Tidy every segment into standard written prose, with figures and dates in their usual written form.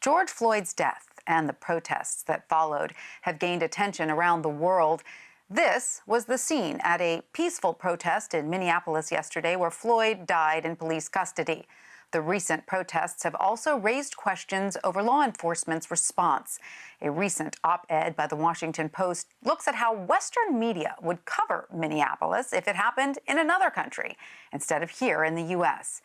George Floyd's death and the protests that followed have gained attention around the world. This was the scene at a peaceful protest in Minneapolis yesterday where Floyd died in police custody. The recent protests have also raised questions over law enforcement's response. A recent op-ed by the Washington Post looks at how Western media would cover Minneapolis if it happened in another country instead of here in the U.S.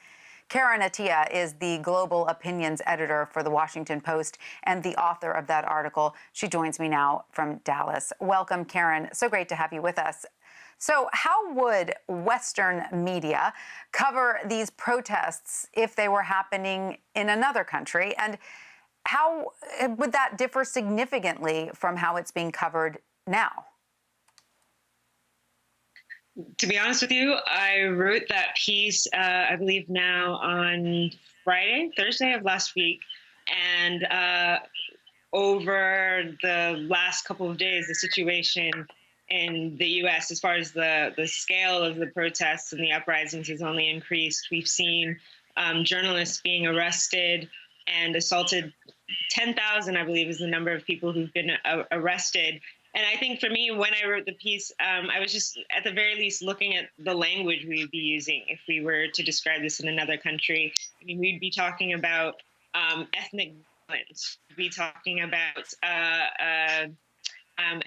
Karen Attiah is the global opinions editor for the Washington Post and the author of that article. She joins me now from Dallas. Welcome, Karen. So great to have you with us. So how would Western media cover these protests if they were happening in another country? And how would that differ significantly from how it's being covered now? To be honest with you, I wrote that piece, I believe now on Thursday of last week. And over the last couple of days, the situation in the U.S., as far as the scale of the protests and the uprisings, has only increased. We've seen journalists being arrested and assaulted. 10,000, I believe, is the number of people who've been arrested. And I think for me, when I wrote the piece, I was just, at the very least, looking at the language we would be using if we were to describe this in another country. I mean, we'd be talking about ethnic violence. We'd be talking about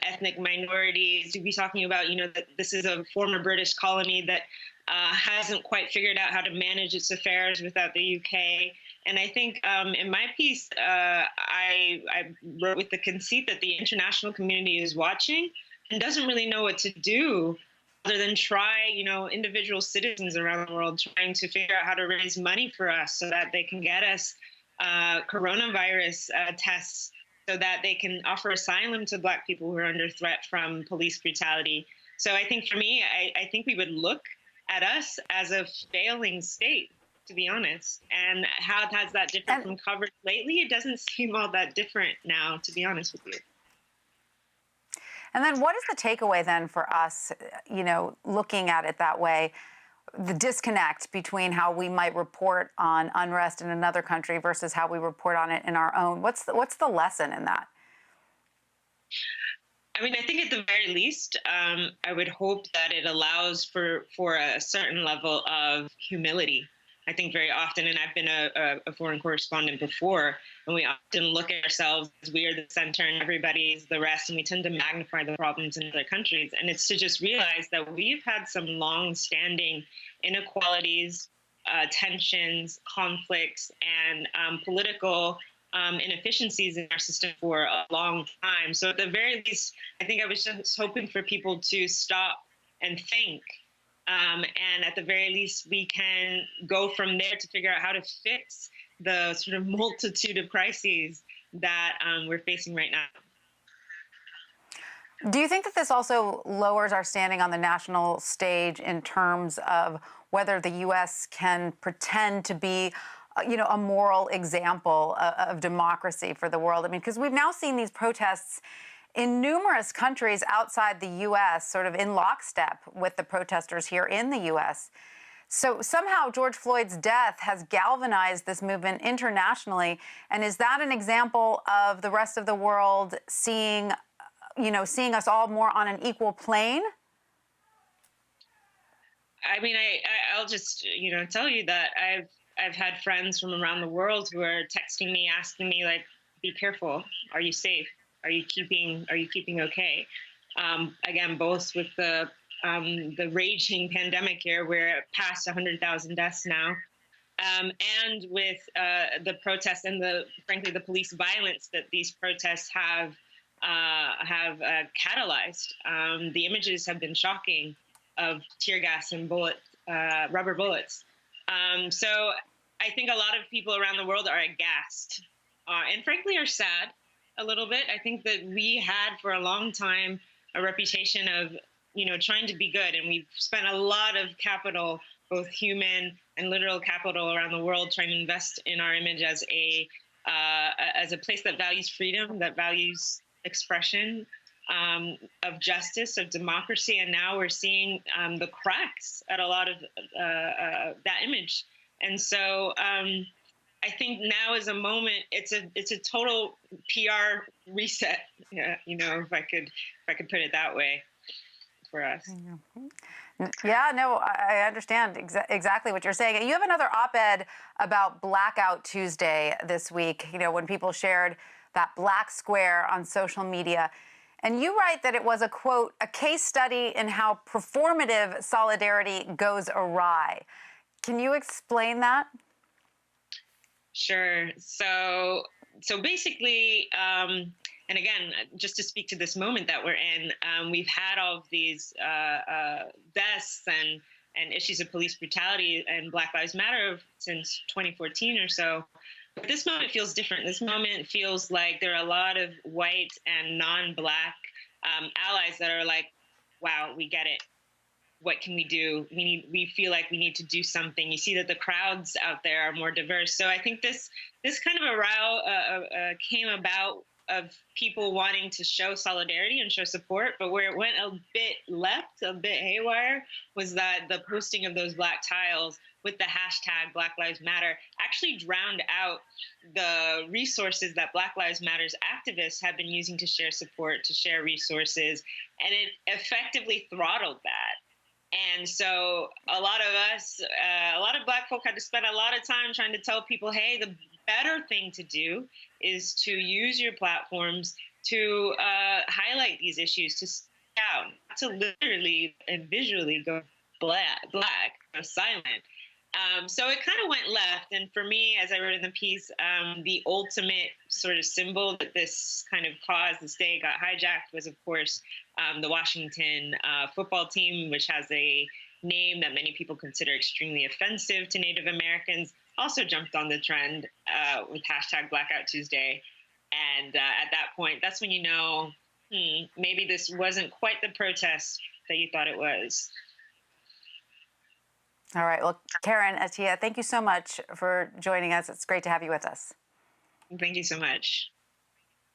ethnic minorities. We'd be talking about, that this is a former British colony that hasn't quite figured out how to manage its affairs without the UK. And I think in my piece, I wrote with the conceit that the international community is watching and doesn't really know what to do other than try, individual citizens around the world trying to figure out how to raise money for us so that they can get us coronavirus tests so that they can offer asylum to Black people who are under threat from police brutality. So I think for me, I think we would look at us as a failing state, to be honest. And how has that different from coverage lately? It doesn't seem all that different now, to be honest with you. And then what is the takeaway then for us, looking at it that way, the disconnect between how we might report on unrest in another country versus how we report on it in our own? What's the lesson in that? I mean, I think at the very least, I would hope that it allows for a certain level of humility. I think very often, and I've been a foreign correspondent before, and we often look at ourselves as we are the center and everybody's the rest, and we tend to magnify the problems in other countries. And it's to just realize that we've had some long-standing inequalities, tensions, conflicts, and political inefficiencies in our system for a long time. So at the very least, I think I was just hoping for people to stop and think. And at the very least, we can go from there to figure out how to fix the sort of multitude of crises that we're facing right now. Do you think that this also lowers our standing on the national stage in terms of whether the U.S. can pretend to be a moral example of democracy for the world? I mean, because we've now seen these protests in numerous countries outside the U.S., sort of in lockstep with the protesters here in the U.S. So somehow George Floyd's death has galvanized this movement internationally. And is that an example of the rest of the world seeing us all more on an equal plane? I mean, I'll just, tell you that I've had friends from around the world who are texting me, asking me, like, be careful. Are you safe? Are you keeping okay? Again, both with the raging pandemic here, we're past 100,000 deaths now, and with the protests and frankly the police violence that these protests have catalyzed. The images have been shocking of tear gas and rubber bullets. So I think a lot of people around the world are aghast and frankly are sad a little bit. I think that we had for a long time a reputation of, trying to be good. And we've spent a lot of capital, both human and literal capital around the world, trying to invest in our image as a place that values freedom, that values expression, of justice, of democracy. And now we're seeing the cracks at a lot of that image. And so I I think now is a moment. It's a total PR reset. Yeah, if I could put it that way for us. Yeah, no, I understand exactly what you're saying. You have another op-ed about Blackout Tuesday this week, when people shared that black square on social media. And you write that it was a, quote, a case study in how performative solidarity goes awry. Can you explain that? Sure. So basically, and again, just to speak to this moment that we're in, we've had all of these deaths and issues of police brutality and Black Lives Matter since 2014 or so. But this moment feels different. This moment feels like there are a lot of white and non-Black allies that are like, wow, we get it. What can we do? We feel like we need to do something. You see that the crowds out there are more diverse. So I think this kind of a row came about of people wanting to show solidarity and show support, but where it went a bit left, a bit haywire, was that the posting of those black tiles with the hashtag Black Lives Matter actually drowned out the resources that Black Lives Matter's activists have been using to share support, to share resources, and it effectively throttled that. And so a lot of us, a lot of Black folk had to spend a lot of time trying to tell people, hey, the better thing to do is to use your platforms to highlight these issues, to speak out, not to literally and visually go black, go silent. So it kind of went left. And for me, as I wrote in the piece, the ultimate sort of symbol that this kind of cause, this day got hijacked, was, of course, the Washington football team, which has a name that many people consider extremely offensive to Native Americans, also jumped on the trend with hashtag Blackout Tuesday. And at that point, that's when you know, maybe this wasn't quite the protest that you thought it was. All right. Well, Karen, Attiah, thank you so much for joining us. It's great to have you with us. Thank you so much.